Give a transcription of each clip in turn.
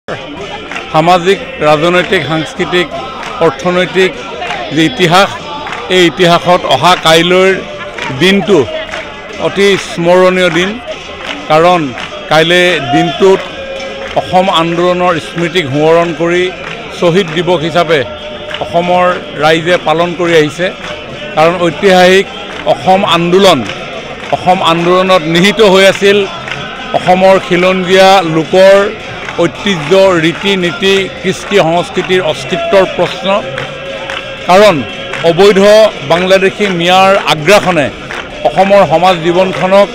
সামাজিক ৰাজনৈতিক সাংস্কৃতিক অৰ্থনৈতিক যে ইতিহাস এই ইতিহাসত অহা কাইলৈৰ দিনটো অতি স্মৰণীয় দিন কাৰণ কাইলৈ দিনটোত অসম আন্দোলনৰ স্মৃতিক সোঁৱৰণ কৰি শ্বহীদ দিৱস হিচাপে অসমৰ ৰাইজে পালন কৰি আহিছে কাৰণ ঐতিহাসিক অসম আন্দোলনত নিহিত হৈ আছিল অসমৰ খিলঞ্জীয়া লোকৰ ঐতিহ্য ৰীতি নীতি কৃষ্টি সংস্কৃতিৰ অস্তিত্বৰ প্ৰশ্ন কাৰণ অবৈধ বাংলাদেশী মিয়াৰ আগ্ৰাসনে অসমৰ সমাজ জীৱনখনক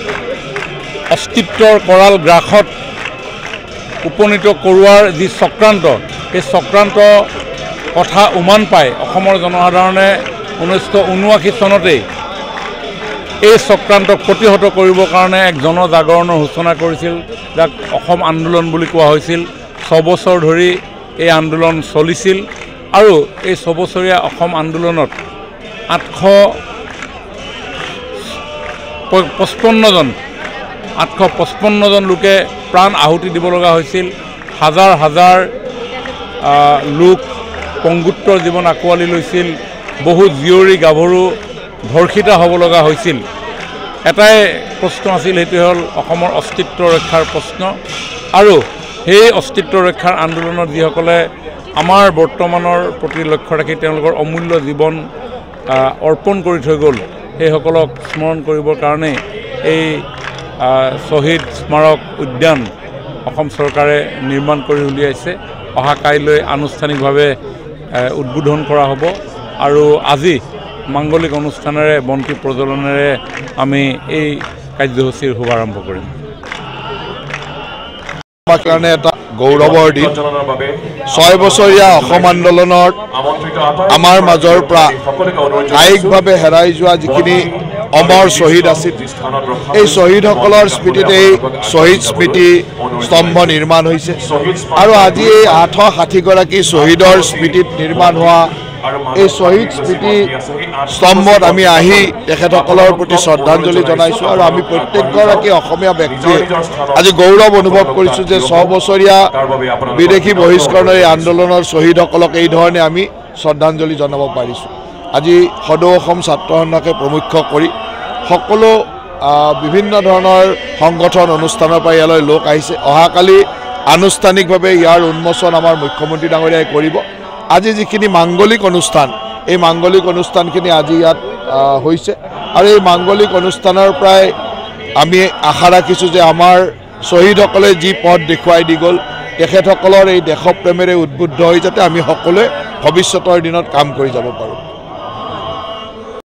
অস্তিত্বৰ কৰাল গ্ৰাসত উপনীত কৰোৱাৰ যি চক্ৰান্ত এই চক্ৰান্ত কথা উমান পায় অসমৰ জনসাধাৰণে 1979 চনতেই এই চক্ৰান্তক প্ৰতিহত কৰিবৰ কাৰণে এক জনজাগৰণৰ সূচনা কৰিছিল যাক অসম আন্দোলন বুলি কোৱা হৈছিল 6 বছৰ ধৰি এই আন্দোলন চলিছিল আৰু এই 6 বছৰীয়া অসম আন্দোলনত 855 জন লোকে প্ৰাণ আহুতি দিব লগা হৈছিল হাজাৰ হাজাৰ লোক পংগুত্বৰ জীৱন আকোৱালি লৈছিল বহু জীয়ৰী গাভৰু ধৰ্ষিত হ'ব লগা হৈছিল এটাই প্ৰশ্ন আছিল সেইটো হ'ল অসমৰ অস্তিত্ব ৰক্ষাৰ প্ৰশ্ন আৰু সেই অস্তিত্ব ৰক্ষাৰ আন্দোলনত যিসকলে আমাৰ বৰ্তমানৰ প্ৰতি লক্ষ্য ৰাখি তেওঁলোকৰ অমূল্য জীৱন অৰ্পণ কৰি থৈ গ'ল সেইসকলক স্মৰণ কৰিবৰ কাৰণে এই শ্বহীদ স্মাৰক উদ্যান অসম চৰকাৰে নিৰ্মাণ কৰি উলিয়াইছে অহা কাইলৈ আনুষ্ঠানিকভাৱে উদ্বোধন কৰা হ'ব আৰু আজি মাংগলিক অনুষ্ঠানেৰে বন্তি প্ৰজ্বলনেৰে আমি এই কাৰ্যসূচীৰ শুভাৰম্ভ কৰিম আমাৰ কাৰণে এটা গৌৰৱৰ দিন 6 বছৰীয়া অসম আন্দোলনত আমাৰ মাজৰ পৰা কায়িকভাৱে হেৰাই যোৱা যিখিনি অমৰ শ্বহীদ আছিল এই শ্বহীদসকলৰ স্মৃতিতে শ্বহীদ স্মৃতি স্তম্ভ নিৰ্মাণ হৈছে আৰু আজি এই 860 গৰাকী শ্বহীদৰ স্মৃতিত নিৰ্মাণ হোৱা এই শ্বহীদ স্মৃতি স্তম্ভত আমি আহি তেখেতসকলৰ প্ৰতি শ্ৰদ্ধাঞ্জলি জনাইছোঁ আৰু আমি প্ৰত্যেকগৰাকী অসমীয়া ব্যক্তিয়ে আজি গৌৰৱ অনুভৱ কৰিছোঁ যে 6 বছৰীয়া বিদেশী বহিষ্কৰণৰ এই আন্দোলনৰ শ্বহীদসকলক এই ধৰণে আমি শ্ৰদ্ধাঞ্জলি জনাব পাৰিছোঁ আজি সদৌ অসম ছাত্ৰ সন্থাকে প্ৰমুখ্য কৰি সকলো বিভিন্ন ধৰণৰ সংগঠন অনুষ্ঠানৰ পৰা ইয়ালৈ লোক আহিছে অহাকালি আনুষ্ঠানিকভাৱে ইয়াৰ উন্মোচন আমাৰ মুখ্যমন্ত্ৰী ডাঙৰীয়াই কৰিব আজি যিখিনি মাংগলিক অনুষ্ঠান এই মাংগলিক অনুষ্ঠানখিনি আজি ইয়াত হৈছে আৰু এই মাংগলিক অনুষ্ঠানৰ পৰাই আমি আশা ৰাখিছোঁ যে আমাৰ শ্বহীদসকলে যি পথ দেখুৱাই দি গ'ল তেখেতসকলৰ এই দেশপ্ৰেমেৰে উদ্বুদ্ধ হৈ যাতে আমি সকলোৱে ভৱিষ্যতৰ দিনত কাম কৰি যাব পাৰোঁ